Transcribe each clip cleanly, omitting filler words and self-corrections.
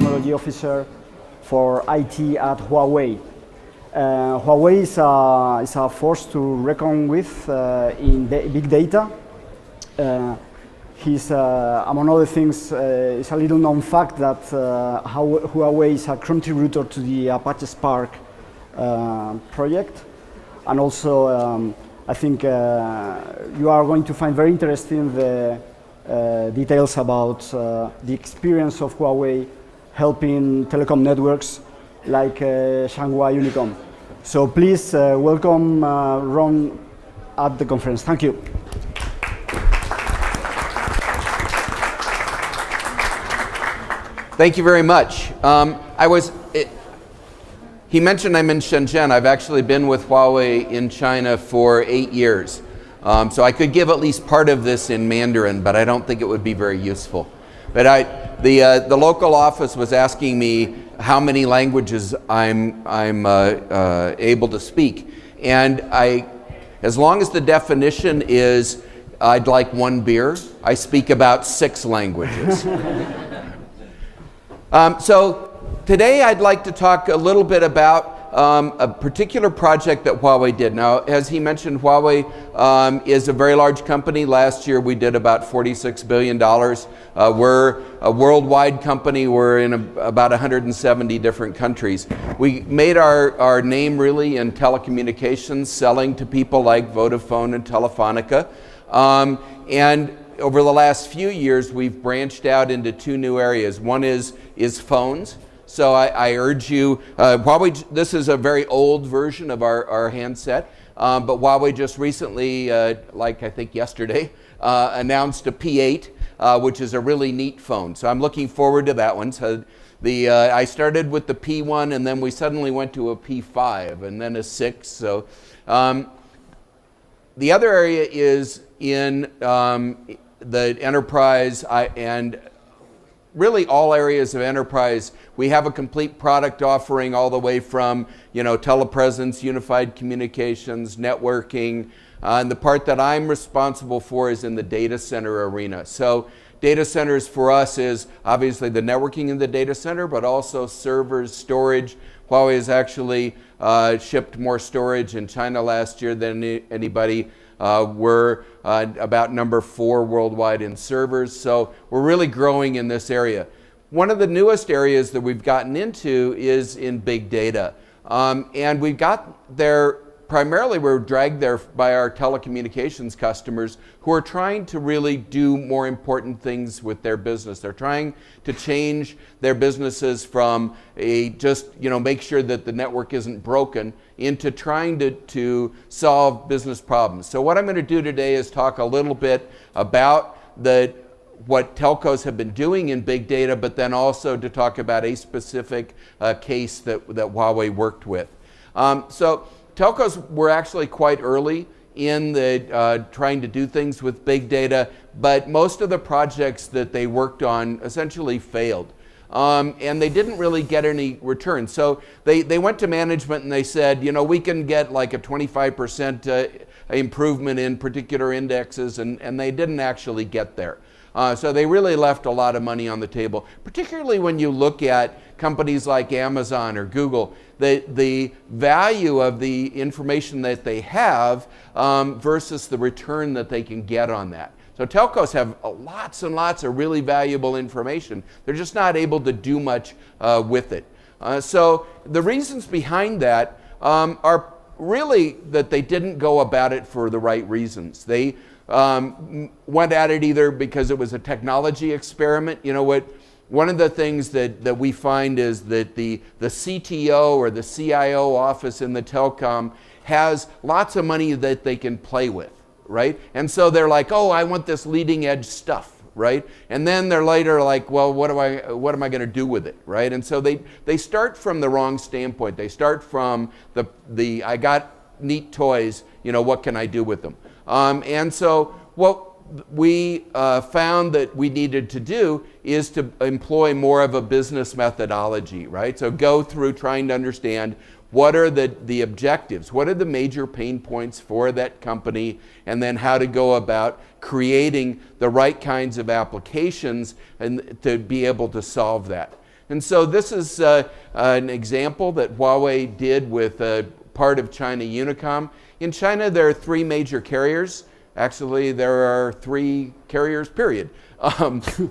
Technology Officer for IT at Huawei. Huawei is a force to reckon with in big data. Among other things, it's a little known fact that Huawei is a contributor to the Apache Spark project. And also, I think you are going to find very interesting the details about the experience of Huawei helping telecom networks like Shanghai Unicom. So please welcome Ron at the conference. Thank you. Thank you very much. He mentioned I'm in Shenzhen. I've actually been with Huawei in China for 8 years. So I could give at least part of this in Mandarin, but I don't think it would be very useful. But the local office was asking me how many languages I'm able to speak. And as long as the definition is I'd like 1 beer, I speak about 6 languages. So today I'd like to talk a little bit about a particular project that Huawei did. Now, as he mentioned, Huawei is a very large company. Last year we did about $46 billion. We're a worldwide company. We're in about 170 different countries. We made our name really in telecommunications, selling to people like Vodafone and Telefonica. And over the last few years, we've branched out into 2 new areas. One is phones. So I urge you, Huawei, this is a very old version of our handset, but Huawei just recently, like I think yesterday, announced a P8, which is a really neat phone. So I'm looking forward to that one. So I started with the P1 and then we suddenly went to a P5 and then a 6. So the other area is in the enterprise and really all areas of enterprise. We have a complete product offering all the way from, telepresence, unified communications, networking, and the part that I'm responsible for is in the data center arena. So data centers for us is obviously the networking in the data center, but also servers, storage. Huawei has actually shipped more storage in China last year than anybody. We're about number 4 worldwide in servers, so we're really growing in this area. One of the newest areas that we've gotten into is in big data. And we got there, primarily we're dragged there by our telecommunications customers who are trying to really do more important things with their business. They're trying to change their businesses from make sure that the network isn't broken into trying to solve business problems. So what I'm going to do today is talk a little bit about what telcos have been doing in big data, but then also to talk about a specific case that Huawei worked with. So telcos were actually quite early in trying to do things with big data, but most of the projects that they worked on essentially failed. And they didn't really get any return. So they went to management and they said, we can get like a 25% improvement in particular indexes, and they didn't actually get there. So they really left a lot of money on the table, particularly when you look at companies like Amazon or Google. The value of the information that they have versus the return that they can get on that. So telcos have lots and lots of really valuable information. They're just not able to do much with it. So the reasons behind that are really that they didn't go about it for the right reasons. They went at it either because it was a technology experiment. One of the things that we find is that the CTO or the CIO office in the telecom has lots of money that they can play with, right? And so they're like, oh, I want this leading edge stuff, right? And then they're later like, well, what am I going to do with it, right? And so they start from the wrong standpoint. They start from the I got neat toys, what can I do with them? And so what we found that we needed to do is to employ more of a business methodology, right? So go through trying to understand what are the objectives, what are the major pain points for that company, and then how to go about creating the right kinds of applications and to be able to solve that. And so this is an example that Huawei did with part of China Unicom. In China, there are 3 major carriers. Actually, there are 3 carriers, period.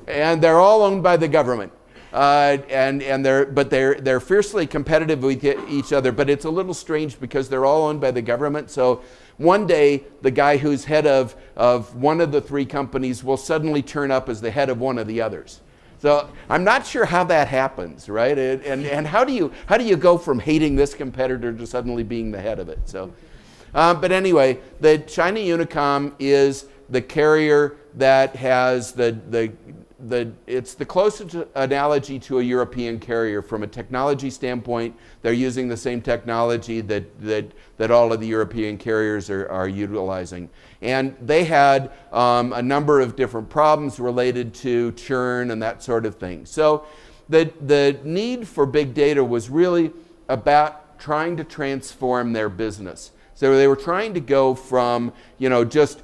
And they're all owned by the government. They're fiercely competitive with each other, but it's a little strange because they're all owned by the government. So one day, the guy who's head of one of the 3 companies will suddenly turn up as the head of one of the others. So I'm not sure how that happens, right? And how do you go from hating this competitor to suddenly being the head of it? So, but anyway, the China Unicom is the carrier that has it's the closest analogy to a European carrier from a technology standpoint. They're using the same technology that all of the European carriers are utilizing. And they had a number of different problems related to churn and that sort of thing. So the need for big data was really about trying to transform their business. So they were trying to go from, just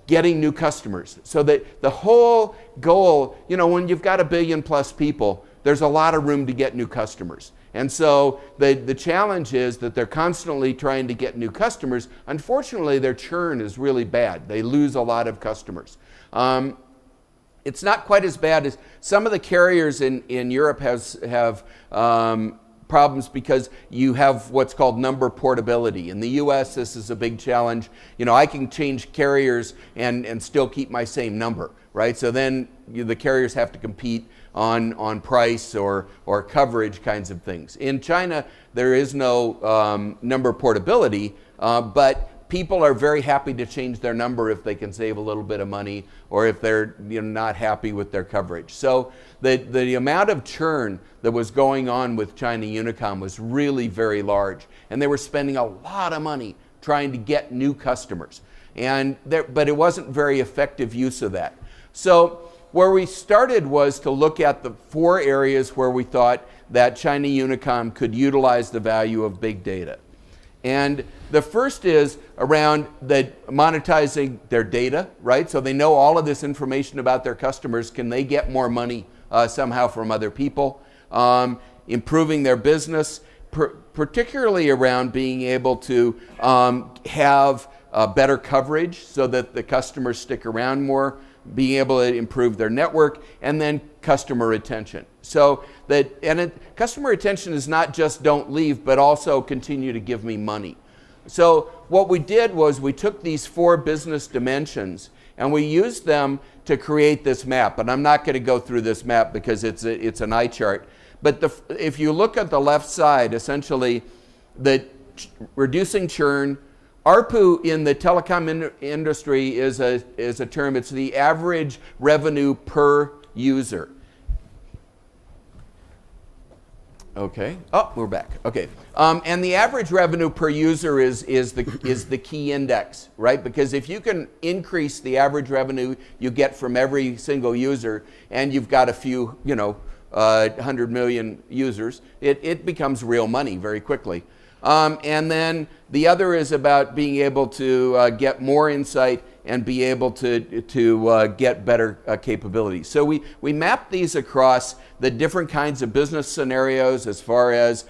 getting new customers. So that the whole goal, when you've got 1 billion plus people, there's a lot of room to get new customers. And so the challenge is that they're constantly trying to get new customers. Unfortunately, their churn is really bad. They lose a lot of customers. It's not quite as bad as some of the carriers in Europe have problems because you have what's called number portability. In the US, this is a big challenge. I can change carriers and still keep my same number, right? So then the carriers have to compete on price or coverage kinds of things. In China, there is no number portability, but people are very happy to change their number if they can save a little bit of money or if they're not happy with their coverage. So the amount of churn that was going on with China Unicom was really very large, and they were spending a lot of money trying to get new customers. But it wasn't very effective use of that. So where we started was to look at the 4 areas where we thought that China Unicom could utilize the value of big data. And the first is around monetizing their data, right? So they know all of this information about their customers. Can they get more money somehow from other people? Improving their business, particularly around being able to have better coverage so that the customers stick around more, being able to improve their network, and then customer retention. So customer retention is not just don't leave, but also continue to give me money. So what we did was we took these 4 business dimensions and we used them to create this map. And I'm not going to go through this map because it's an eye chart. But if you look at the left side, essentially, reducing churn. ARPU in the telecom industry is a term. It's the average revenue per user. Okay. Oh, we're back. Okay. And the average revenue per user is the key index, right? Because if you can increase the average revenue you get from every single user, and you've got a few, 100 million users, it becomes real money very quickly. And then the other is about being able to get more insight and be able to get better capabilities. So we map these across the different kinds of business scenarios as far as,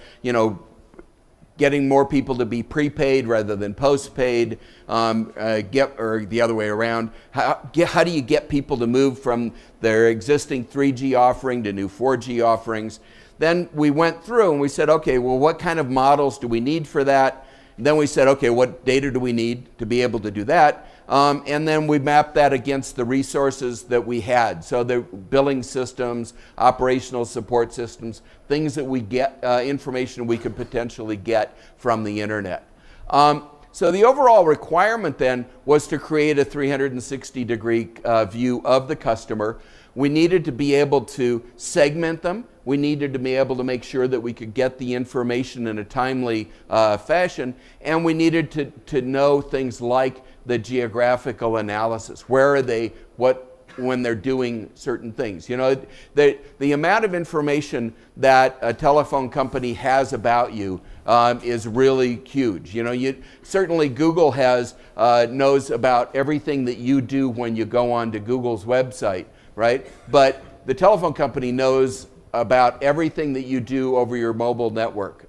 getting more people to be prepaid rather than postpaid, or the other way around. How do you get people to move from their existing 3G offering to new 4G offerings? Then we went through and we said, okay, well, what kind of models do we need for that? And then we said, okay, what data do we need to be able to do that? And then we mapped that against the resources that we had. So the billing systems, operational support systems, things that we get, information we could potentially get from the internet. So the overall requirement then was to create a 360-degree view of the customer. We needed to be able to segment them. We needed to be able to make sure that we could get the information in a timely fashion. And we needed to know things like the geographical analysis. Where are they? When they're doing certain things. The amount of information that a telephone company has about you is really huge. Certainly Google knows about everything that you do when you go on to Google's website, right? But the telephone company knows about everything that you do over your mobile network.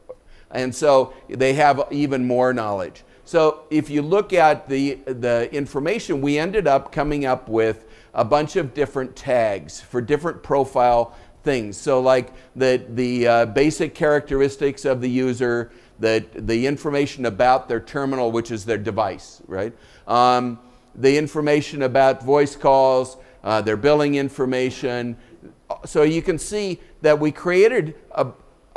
And so they have even more knowledge. So if you look at the information, we ended up coming up with a bunch of different tags for different profile things. So like the basic characteristics of the user, the information about their terminal, which is their device, right? The information about voice calls, their billing information. So you can see that we created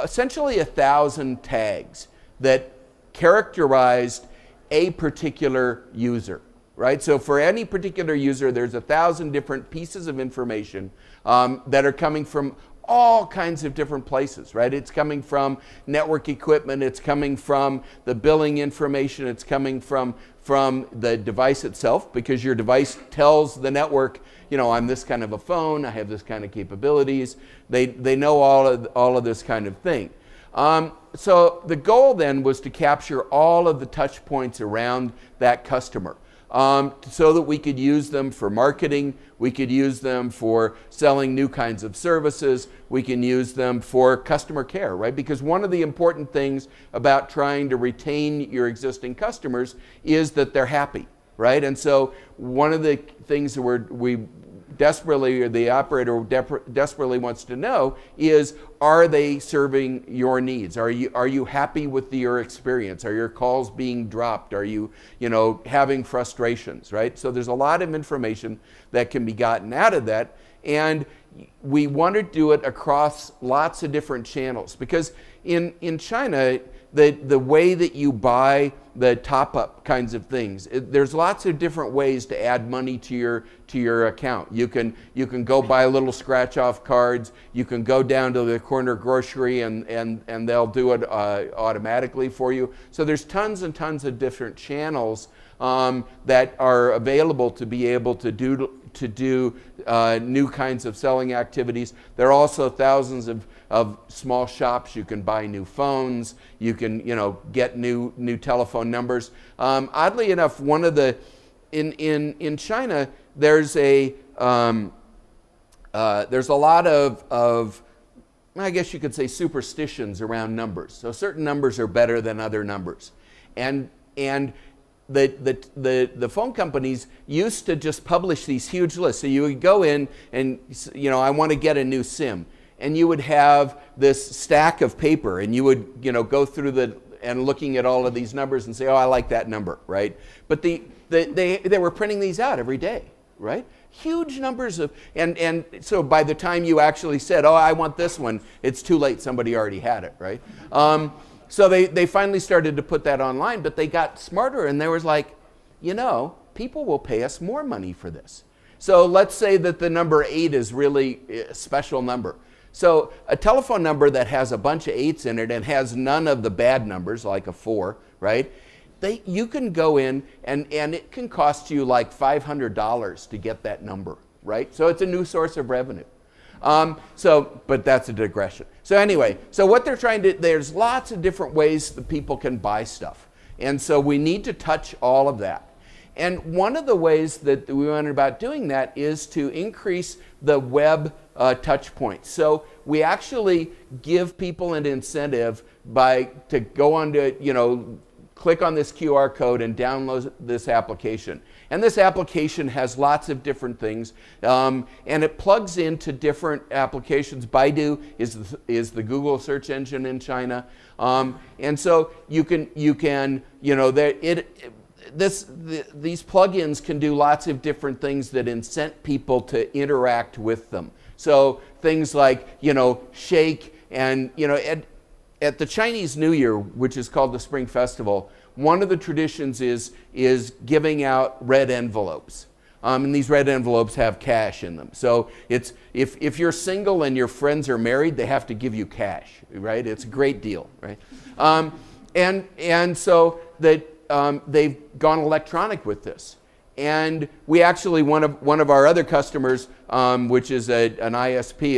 essentially 1,000 tags that characterized a particular user, right? So for any particular user, there's 1,000 different pieces of information that are coming from all kinds of different places, right? It's coming from network equipment, it's coming from the billing information, it's coming from the device itself, because your device tells the network, you know, I'm this kind of a phone, I have this kind of capabilities. They know all of this kind of thing. So the goal then was to capture all of the touch points around that customer. So that we could use them for marketing, we could use them for selling new kinds of services, we can use them for customer care, right? Because one of the important things about trying to retain your existing customers is that they're happy, right? And so one of the things that we desperately, or the operator desperately wants to know is, are they serving your needs? Are you happy with your experience? Are your calls being dropped? Are you having frustrations, right? So there's a lot of information that can be gotten out of that, and we want to do it across lots of different channels, because in China, the way that you buy the top-up kinds of things, there's lots of different ways to add money to your account. You can go buy little scratch-off cards. You can go down to the corner grocery and they'll do it automatically for you. So there's tons and tons of different channels that are available to be able to do new kinds of selling activities. There are also thousands of small shops. You can buy new phones. You can get new telephone numbers. Oddly enough, one of the in China there's a lot of I guess you could say superstitions around numbers. So certain numbers are better than other numbers, and the phone companies used to just publish these huge lists. So you would go in and I want to get a new SIM, and you would have this stack of paper, and you would go through and looking at all of these numbers and say, oh, I like that number, right? But they were printing these out every day, right? Huge numbers of, and so by the time you actually said, oh, I want this one, it's too late, somebody already had it, right? So they finally started to put that online, but they got smarter, and they was like, people will pay us more money for this. So let's say that the number 8 is really a special number. So a telephone number that has a bunch of 8s in it and has none of the bad numbers, like a 4, right? You can go in and it can cost you like $500 to get that number, right? So it's a new source of revenue. But that's a digression. So anyway, so what they're trying to, there's lots of different ways that people can buy stuff. And so we need to touch all of that. And one of the ways that we went about doing that is to increase the web touch points. So we actually give people an incentive to go on to, click on this QR code and download this application. And this application has lots of different things, and it plugs into different applications. Baidu is the Google search engine in China, and so you can these plugins can do lots of different things that incent people to interact with them. So things like Shake, and at the Chinese New Year, which is called the Spring Festival, one of the traditions is giving out red envelopes. And these red envelopes have cash in them. So it's if you're single and your friends are married, they have to give you cash, right? It's a great deal, right? And so that they've gone electronic with this. And we actually, one of our other customers, which is an ISP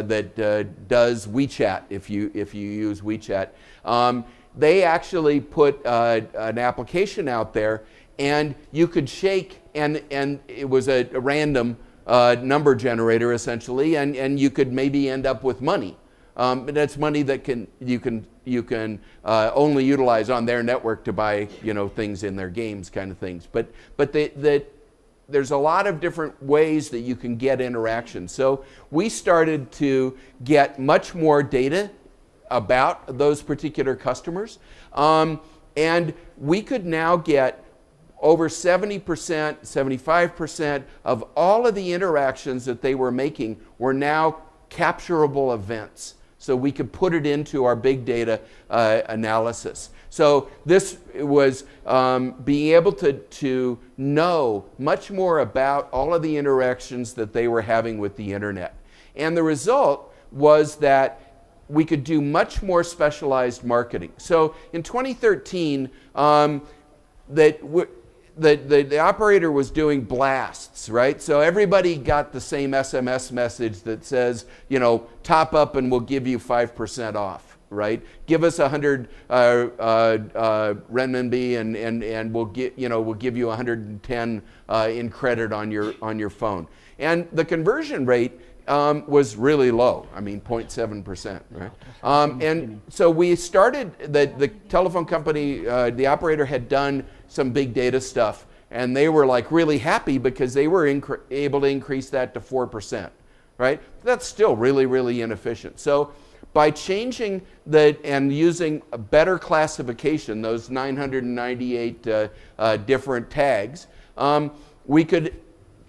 that does WeChat, if you use WeChat, they actually put an application out there, and you could shake, and it was a random number generator essentially, and you could maybe end up with money. But that's money that you can only utilize on their network to buy things in their games, kind of things. But there's a lot of different ways that you can get interaction. So we started to get much more data about those particular customers, and we could now get over 70%, 75% of all of the interactions that they were making were now capturable events. So we could put it into our big data analysis. So this was being able to know much more about all of the interactions that they were having with the internet. And the result was that we could do much more specialized marketing. So in 2013, the operator was doing blasts, right? So everybody got the same SMS message that says, top up and we'll give you 5% off, right? Give us 100 renminbi and we'll give you 110 in credit on your phone. And the conversion rate was really low. I mean, 0.7%, right? And so we started, the telephone company, the operator had done some big data stuff, and they were like really happy because they were able to increase that to 4%, right? That's still really, really inefficient. So by changing and using a better classification, those 998 different tags, we could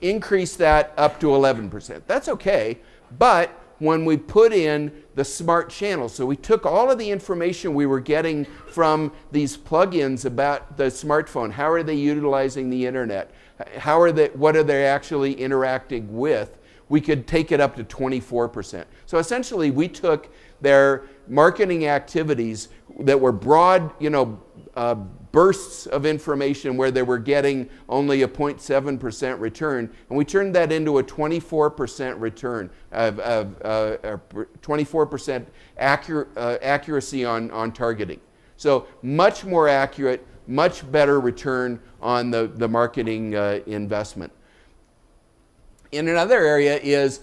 increase that up to 11%. That's okay, but when we put in the smart channels, so we took all of the information we were getting from these plugins about the smartphone, how are they utilizing the internet, what are they actually interacting with, we could take it up to 24%. So essentially we took their marketing activities that were broad, bursts of information where they were getting only a 0.7% return, and we turned that into a 24% return, 24% accuracy on targeting. So much more accurate, much better return on the marketing investment. In another area is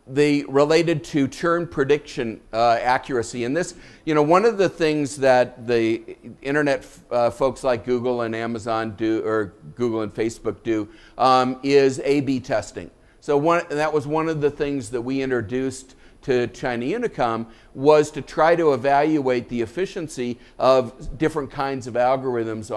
related to churn prediction accuracy. And this, one of the things that the internet folks like Google and Amazon do, or Google and Facebook do, is A/B testing. So that was one of the things that we introduced to China Unicom, was to try to evaluate the efficiency of different kinds of algorithms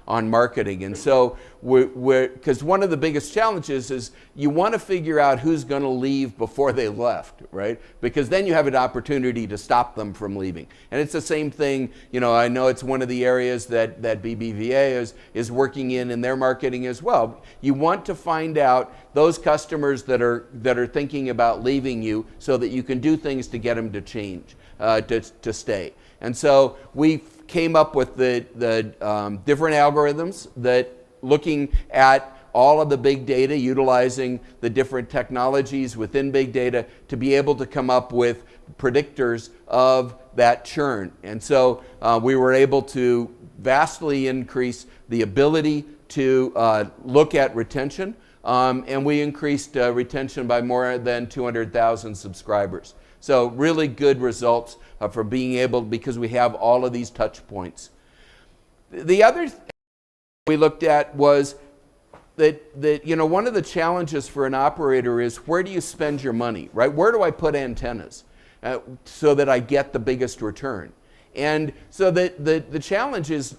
on marketing. And so because one of the biggest challenges is you want to figure out who's going to leave before they left, right? Because then you have an opportunity to stop them from leaving. And it's the same thing, I know it's one of the areas that BBVA is working in their marketing as well. You want to find out those customers that are thinking about leaving you so that you can do things to get them to change, to stay. And so we came up with the different algorithms that, looking at all of the big data, utilizing the different technologies within big data to be able to come up with predictors of that churn. And so we were able to vastly increase the ability to look at retention, and we increased retention by more than 200,000 subscribers. So really good results for being able, because we have all of these touch points. The other thing we looked at was that one of the challenges for an operator is, where do you spend your money, right? Where do I put antennas so that I get the biggest return? And so the challenge is,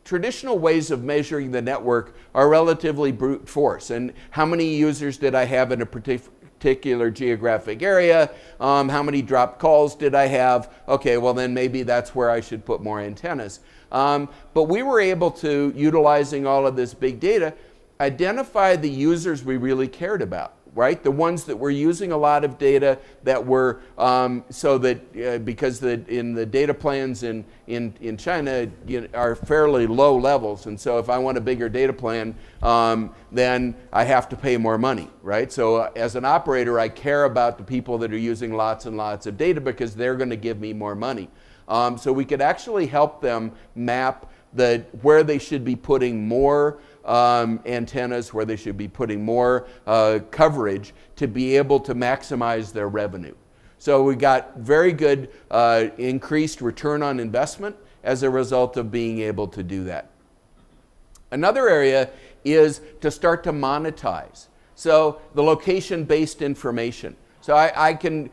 traditional ways of measuring the network are relatively brute force. And how many users did I have in a particular geographic area? How many dropped calls did I have? Okay, well then maybe that's where I should put more antennas. But we were able to, utilizing all of this big data, identify the users we really cared about, right? The ones that were using a lot of data, that were, so that, because in the data plans in China are fairly low levels, and so if I want a bigger data plan, then I have to pay more money, right? So as an operator, I care about the people that are using lots and lots of data because they're going to give me more money. So we could actually help them map where they should be putting more antennas, where they should be putting more coverage to be able to maximize their revenue. So we got very good increased return on investment as a result of being able to do that. Another area is to start to monetize. So the location-based information. So I can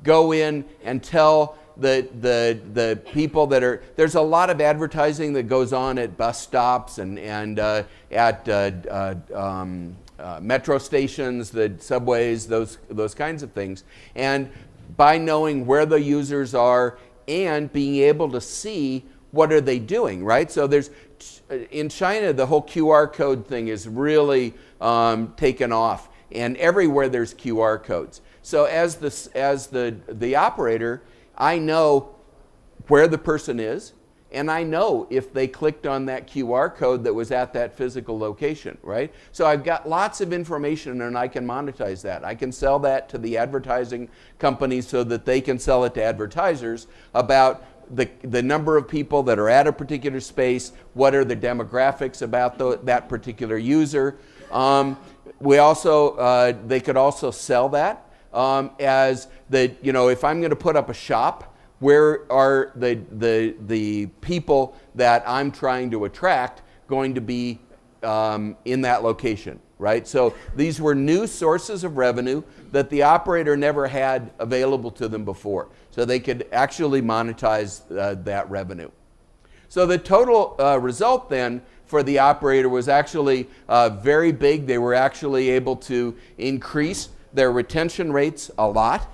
go in and tell the people that are, there's a lot of advertising that goes on at bus stops and at metro stations, the subways, those kinds of things. And by knowing where the users are and being able to see what are they doing, right? So there's, in China, the whole QR code thing is really taken off, and everywhere there's QR codes. So as the operator, I know where the person is, and I know if they clicked on that QR code that was at that physical location, right? So I've got lots of information, and I can monetize that. I can sell that to the advertising companies so that they can sell it to advertisers about the number of people that are at a particular space, what are the demographics about that particular user. We also, they could also sell that as the, if I'm going to put up a shop, where are the people that I'm trying to attract going to be in that location, right? So these were new sources of revenue that the operator never had available to them before. So they could actually monetize that revenue. So the total result then for the operator was actually very big. They were actually able to increase their retention rates a lot.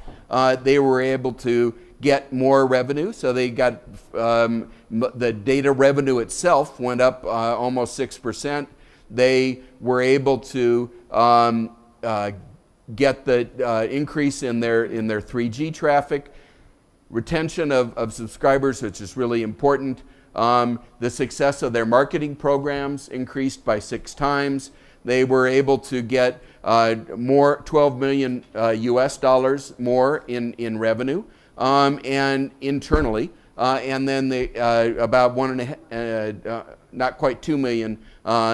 They were able to get more revenue, so they got the data revenue itself went up almost 6%. They were able to get the increase in their 3G traffic, retention of subscribers, which is really important. The success of their marketing programs increased by 6 times. They were able to get more, 12 million US dollars more in revenue. And internally, and then they, about not quite 2 million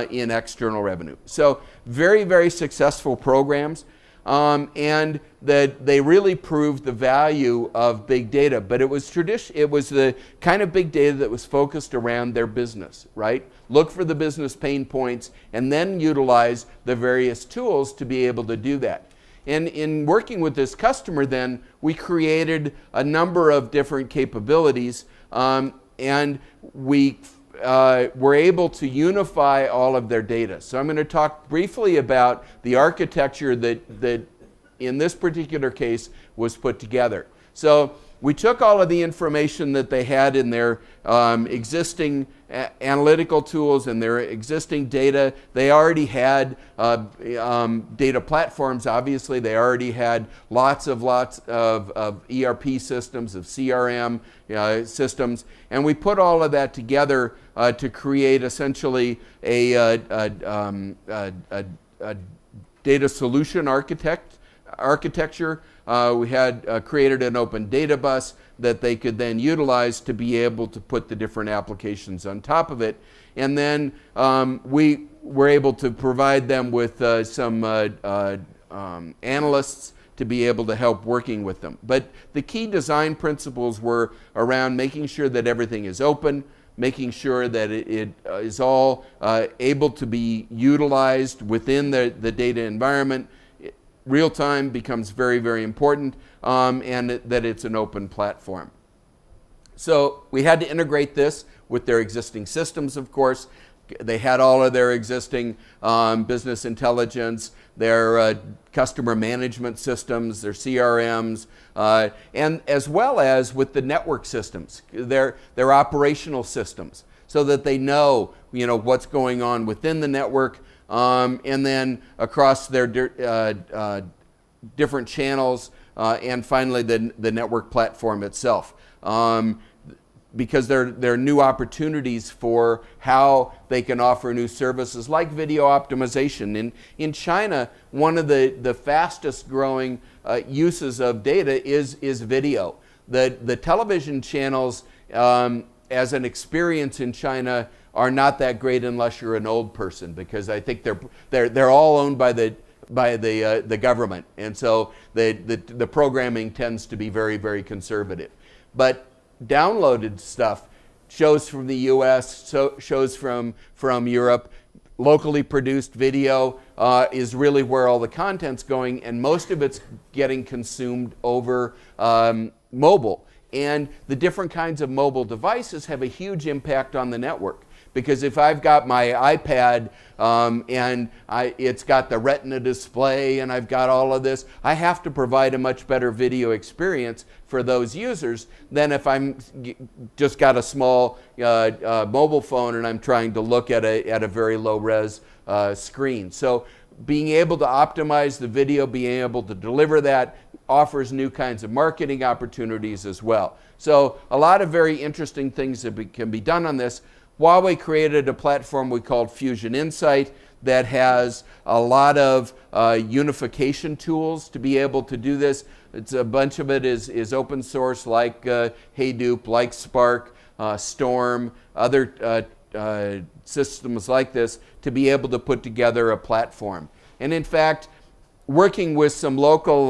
in external revenue. So very, very successful programs, and that they really proved the value of big data. But it was the kind of big data that was focused around their business, right? Look for the business pain points and then utilize the various tools to be able to do that. And in working with this customer then, we created a number of different capabilities, and we were able to unify all of their data. So I'm going to talk briefly about the architecture that in this particular case was put together. So we took all of the information that they had in their existing analytical tools and their existing data. They already had data platforms, obviously. They already had lots of ERP systems, of CRM systems. And we put all of that together to create essentially a data solution architecture. We had created an open data bus that they could then utilize to be able to put the different applications on top of it. And then we were able to provide them with some analysts to be able to help working with them. But the key design principles were around making sure that everything is open, making sure that it is all able to be utilized within the data environment. Real time becomes very, very important, and that it's an open platform. So we had to integrate this with their existing systems, of course. They had all of their existing business intelligence, their customer management systems, their CRMs, and as well as with the network systems, their operational systems, so that they know, what's going on within the network, and then across their different channels, and finally the network platform itself. Because there are new opportunities for how they can offer new services like video optimization. In China, one of the fastest growing uses of data is video. The television channels as an experience in China are not that great unless you're an old person, because I think they're all owned by the government, and so the programming tends to be very, very conservative. But downloaded stuff, shows from the U.S., shows from Europe, locally produced video is really where all the content's going, and most of it's getting consumed over mobile. And the different kinds of mobile devices have a huge impact on the network. Because if I've got my iPad and it's got the Retina display and I've got all of this, I have to provide a much better video experience for those users than if I'm just got a small mobile phone and I'm trying to look at a very low res screen. So being able to optimize the video, being able to deliver that, offers new kinds of marketing opportunities as well. So a lot of very interesting things that can be done on this. Huawei created a platform we called Fusion Insight that has a lot of unification tools to be able to do this. It's a bunch of it is open source, like Hadoop, like Spark, Storm, other systems like this, to be able to put together a platform. And in fact, working with some local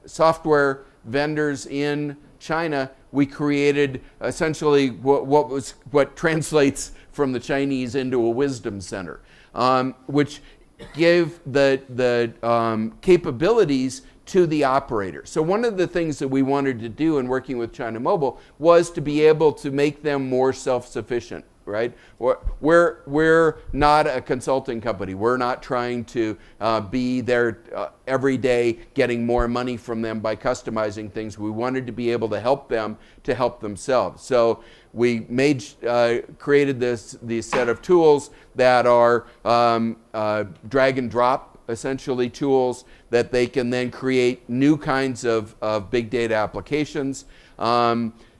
software vendors in China, we created essentially what translates from the Chinese into a wisdom center, which gave the capabilities to the operator. So one of the things that we wanted to do in working with China Mobile was to be able to make them more self-sufficient, right? We're not a consulting company. We're not trying to be there every day getting more money from them by customizing things. We wanted to be able to help them to help themselves. So we created these set of tools that are drag and drop, essentially tools that they can then create new kinds of big data applications.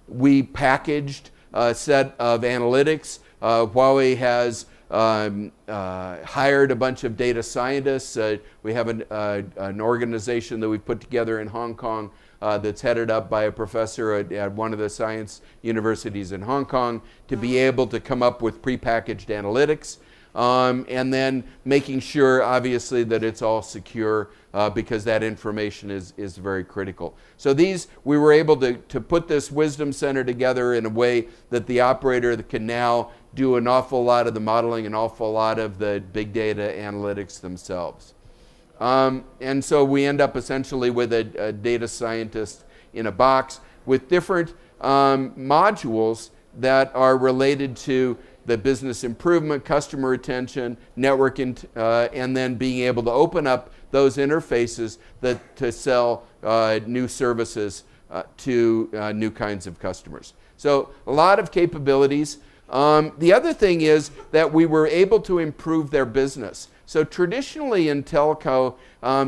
We packaged a set of analytics. Huawei has hired a bunch of data scientists. We have an organization that we put together in Hong Kong that's headed up by a professor at one of the science universities in Hong Kong to be able to come up with prepackaged analytics. And then making sure, obviously, that it's all secure because that information is very critical. So we were able to put this wisdom center together in a way that the operator can now do an awful lot of the modeling, an awful lot of the big data analytics themselves. And so we end up essentially with a data scientist in a box with different modules that are related to the business improvement, customer retention, network, and then being able to open up those interfaces to sell new services to new kinds of customers. So a lot of capabilities. The other thing is that we were able to improve their business. So traditionally in telco,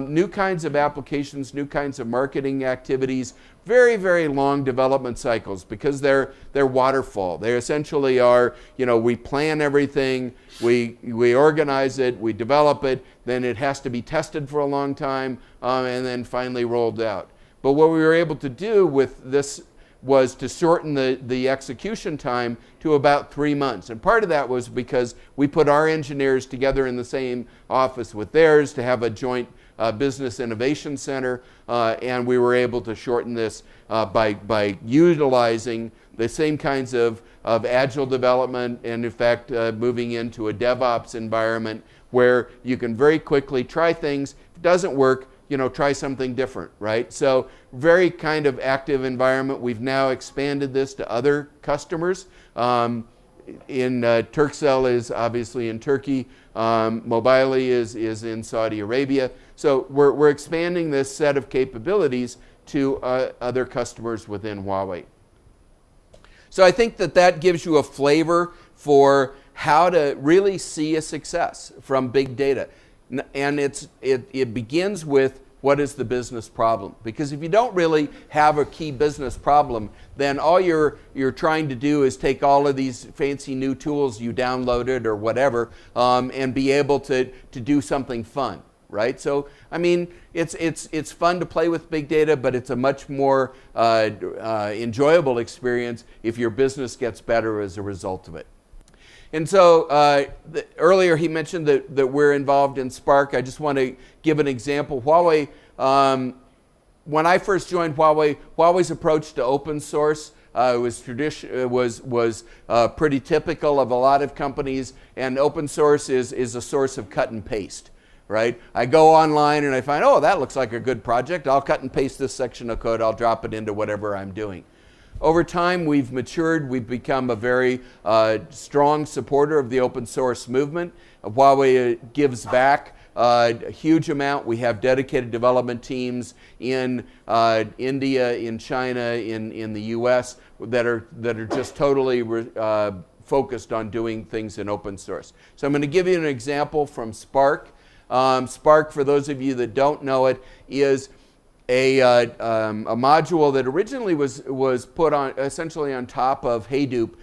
new kinds of applications, new kinds of marketing activities, very, very long development cycles because they're waterfall. They essentially are, we plan everything, we organize it, we develop it, then it has to be tested for a long time, and then finally rolled out. But what we were able to do with this was to shorten the execution time to about 3 months. And part of that was because we put our engineers together in the same office with theirs to have a joint business innovation center, and we were able to shorten this by utilizing the same kinds of agile development, and in fact moving into a DevOps environment where you can very quickly try things. If it doesn't work, try something different, right? So very kind of active environment. We've now expanded this to other customers. Turkcell is obviously in Turkey. Mobily is in Saudi Arabia. So we're expanding this set of capabilities to other customers within Huawei. So I think that gives you a flavor for how to really see a success from big data. And it begins with what is the business problem? Because if you don't really have a key business problem, then all you're trying to do is take all of these fancy new tools you downloaded or whatever and be able to do something fun, right? So, I mean, it's fun to play with big data, but it's a much more enjoyable experience if your business gets better as a result of it. And so earlier he mentioned that we're involved in Spark. I just want to give an example. Huawei, when I first joined Huawei, Huawei's approach to open source was pretty typical of a lot of companies, and open source is a source of cut and paste, right? I go online and I find, oh, that looks like a good project. I'll cut and paste this section of code. I'll drop it into whatever I'm doing. Over time, we've matured. We've become a very strong supporter of the open source movement. Huawei gives back a huge amount. We have dedicated development teams in India, in China, in the US that are just totally focused on doing things in open source. So I'm going to give you an example from Spark. Spark, for those of you that don't know it, is a module that originally was put on essentially on top of Hadoop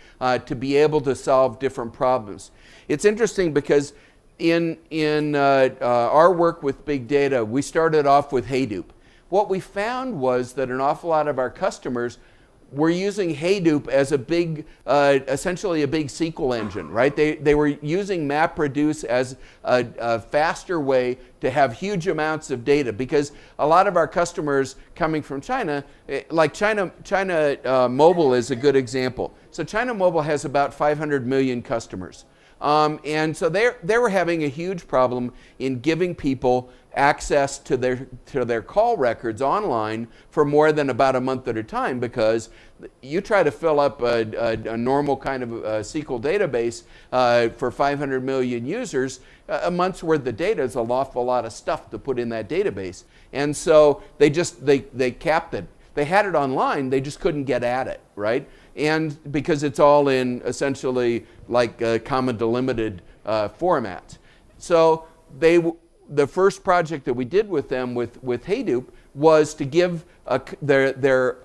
to be able to solve different problems. It's interesting because in our work with big data, we started off with Hadoop. What we found was that an awful lot of our customers were using Hadoop as a big, essentially a big SQL engine, right? They were using MapReduce as a faster way to have huge amounts of data, because a lot of our customers coming from China, like China Mobile is a good example. So China Mobile has about 500 million customers. And so they were having a huge problem in giving people access to their call records online for more than about a month at a time, because you try to fill up a normal kind of SQL database for 500 million users, a month's worth of data is an awful lot of stuff to put in that database. And so they capped it. They had it online, they just couldn't get at it, right? And because it's all in essentially like comma delimited formats. So the first project that we did with them with Hadoop was to give their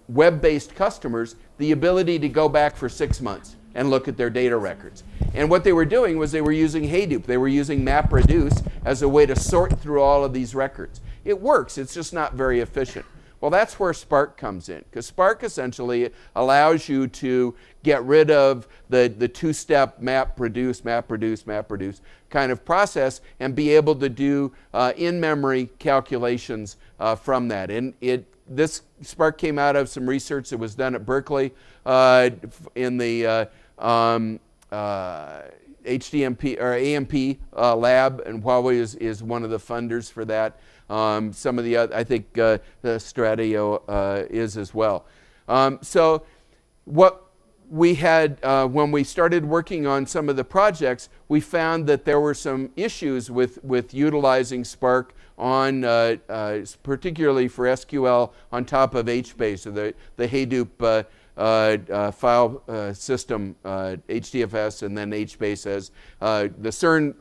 web-based customers the ability to go back for 6 months and look at their data records. And what they were doing was they were using Hadoop. They were using MapReduce as a way to sort through all of these records. It works, it's just not very efficient. Well, that's where Spark comes in, because Spark essentially allows you to get rid of the two-step MapReduce kind of process and be able to do in-memory calculations from that. And this Spark came out of some research that was done at Berkeley in the HDMP or AMP lab, and Huawei is one of the funders for that. Some of the other, I think the Stradio is as well. So what we had, when we started working on some of the projects, we found that there were some issues with utilizing Spark on, particularly for SQL on top of HBase, or the Hadoop file system, HDFS, and then HBase as the CERN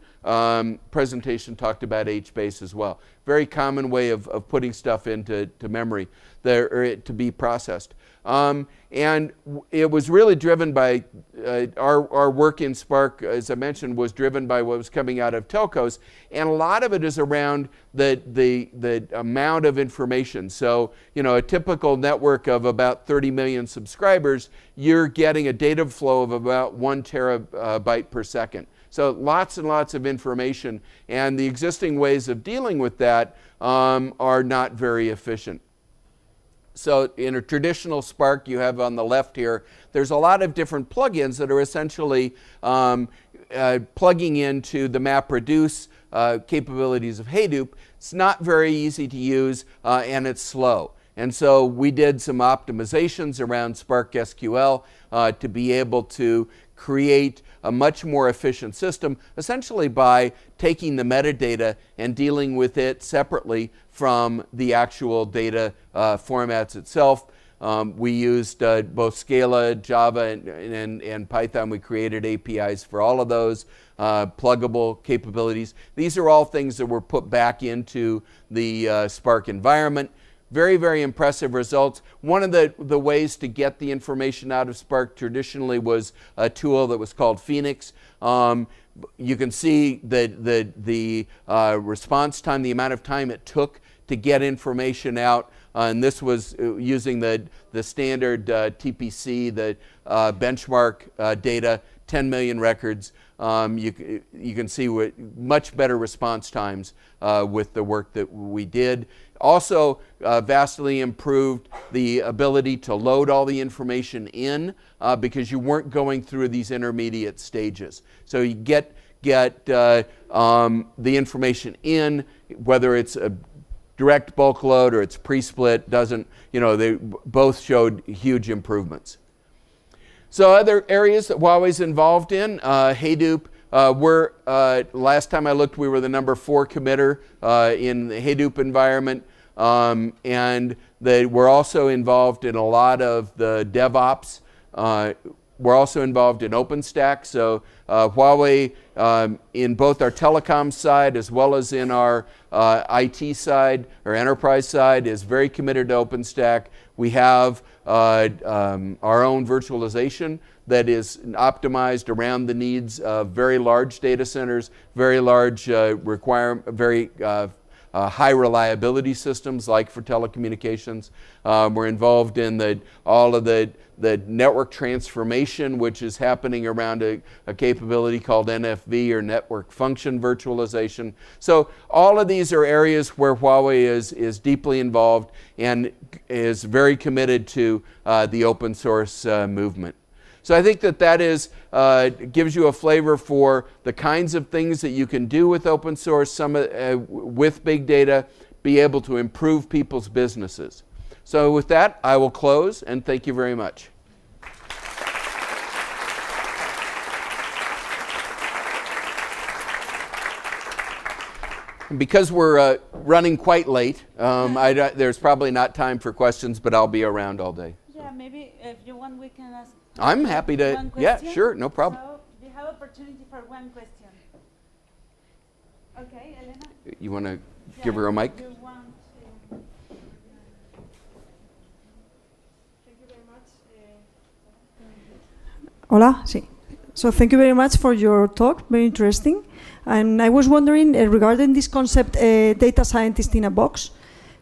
presentation talked about HBase as well. Very common way of putting stuff into memory to be processed. And it was really driven by, our work in Spark, as I mentioned, was driven by what was coming out of telcos. And a lot of it is around the amount of information. So, you know, a typical network of about 30 million subscribers, you're getting a data flow of about 1 terabyte per second. So lots and lots of information, and the existing ways of dealing with that are not very efficient. So in a traditional Spark, you have on the left here, there's a lot of different plugins that are essentially plugging into the MapReduce capabilities of Hadoop. It's not very easy to use, and it's slow. And so we did some optimizations around Spark SQL to be able to create a much more efficient system, essentially by taking the metadata and dealing with it separately from the actual data formats itself. We used both Scala, Java, and Python. We created APIs for all of those, pluggable capabilities. These are all things that were put back into the Spark environment. Very, very impressive results. One of the ways to get the information out of Spark traditionally was a tool that was called Phoenix. you can see that the response time, the amount of time it took to get information out, and this was using the standard TPC, the benchmark data, 10 million records. You can see much better response times with the work that we did. Also vastly improved the ability to load all the information in because you weren't going through these intermediate stages. So you get the information in, whether it's a direct bulk load or it's pre-split, doesn't, they both showed huge improvements. So other areas that Huawei's involved in, Hadoop, last time I looked, we were the #4 committer in the Hadoop environment, and we're also involved in a lot of the DevOps. We're also involved in OpenStack, so Huawei, in both our telecom side as well as in our IT side or enterprise side, is very committed to OpenStack. We have our own virtualization that is optimized around the needs of very large data centers, very large high reliability systems like for telecommunications. We're involved in all of the network transformation, which is happening around a capability called NFV, or network function virtualization. So all of these are areas where Huawei is deeply involved and is very committed to the open source movement. So I think that gives you a flavor for the kinds of things that you can do with open source, with big data, be able to improve people's businesses. So with that, I will close, and thank you very much. Because we're running quite late, there's probably not time for questions, but I'll be around all day. Yeah, maybe if you want, we can ask. I'm happy to. Yeah, sure, no problem. So you have opportunity for one question. Okay, Elena. You want to give her a mic? You want to... Thank you very much. Hola, sí. So thank you very much for your talk. Very interesting. And I was wondering regarding this concept, data scientist in a box.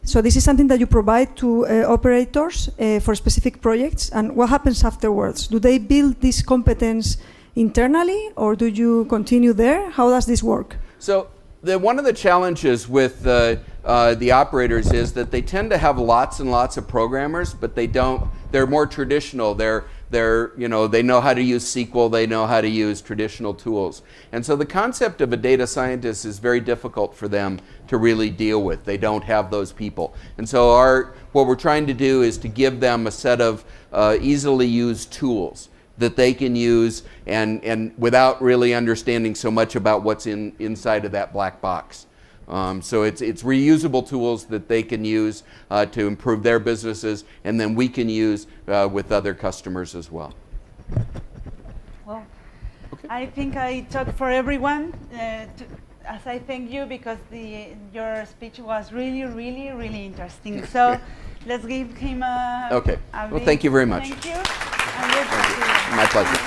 So this is something that you provide to operators for specific projects, and what happens afterwards? Do they build this competence internally, or do you continue there? How does this work? So one of the challenges with the operators is that they tend to have lots and lots of programmers, but they're more traditional. They know how to use SQL, they know how to use traditional tools. And so the concept of a data scientist is very difficult for them to really deal with. They don't have those people. And so what we're trying to do is to give them a set of easily used tools that they can use and without really understanding so much about what's inside of that black box. So it's reusable tools that they can use to improve their businesses, and then we can use with other customers as well. Well, okay. I think I talk for everyone as I thank you because your speech was really, really, really interesting. So let's give him a okay. Well, thank you very much. Thank you. My pleasure.